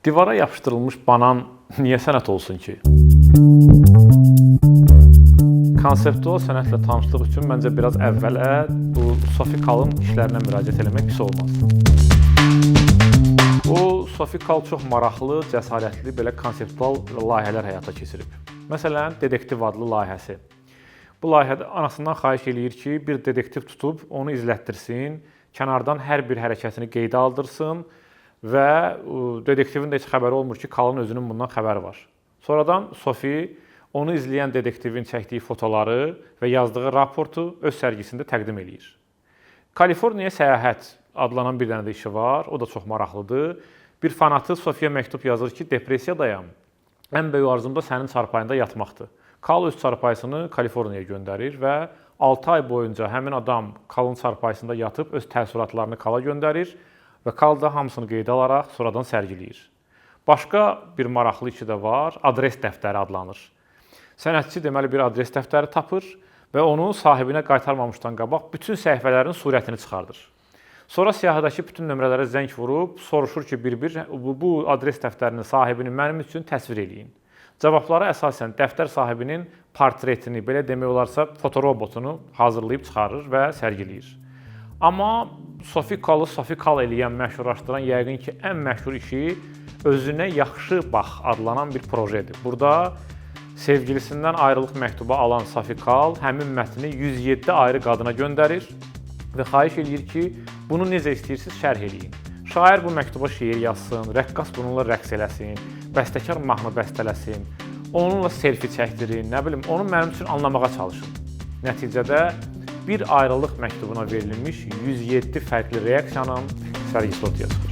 Divara yapışdırılmış banan niyə sənət olsun ki? Konseptual sənətlə tanışlıq üçün məncə biraz əvvələ bu Sophie Calle-ın işlərinə müraciət etmək pis olmaz. Bu Sophie Calle çox maraqlı, cəsarətli belə konseptual layihələr həyata keçirib. Məsələn, Dedektiv adlı layihəsi. Bu layihədə anasından xahiş eləyir ki, bir dedektiv tutub onu izlətdirsin, kənardan hər bir hərəkətini qeydə aldırsın və dedektivin də heç xəbəri olmur ki, Calle-ın özünün bundan xəbəri var. Sonradan Sophie onu izləyən dedektivin çəkdiyi fotoları və yazdığı raportu öz sərgisində təqdim eləyir. Kaliforniyaya səyahət adlanan bir dənə də işi var, o da çox maraqlıdır. Bir fanatı Sophie-yə məktub yazır ki, depressiyadayam, ən böyük arzum da sənin çarpayında yatmaqdır. Calle öz çarpayısını Kaliforniyaya göndərir və 6 ay boyunca həmin adam Calle-ın çarpayısında yatıb öz təəssüratlarını Calle-a göndərir və Calle da hamısını qeydə alaraq sonradan sərgiləyir. Başqa bir maraqlı işi də var, adres dəftəri adlanır. Sənətçi deməli bir adres dəftəri tapır və onu sahibinə qaytarmamışdan qabaq bütün səhifələrin surətini çıxardır. Sonra siyahıdakı bütün nömrələrə zəng vurub soruşur ki, bir-bir bu adres dəftərinin sahibini mənim üçün təsvir eləyin. Cavablara əsasən dəftər sahibinin portretini, belə demək olarsa fotorobotunu hazırlayıb çıxarır və sərgiləyir. Amma Sophie Calle eləyən, məşhurlaşdıran yəqin ki, ən məşhur işi özünə yaxşı bax adlanan bir projedir. Burada sevgilisindən ayrılıq məktubu alan Sophie Calle həmin mətni 107 ayrı qadına göndərir və xahiş eləyir ki, bunu necə istəyirsiniz şərh eləyin. Şair bu məktuba şeir yazsın, rəqqas bununla rəqs eləsin, bəstəkar mahnı bəstələsin, onunla selfie çəkdirin, nə bilim, onu mənim üçün anlamağa çalışın. Nəticədə bir ayrılıq məktubuna verilmiş 107 fərqli reaksiyanın sərgisi ortaya çıxır.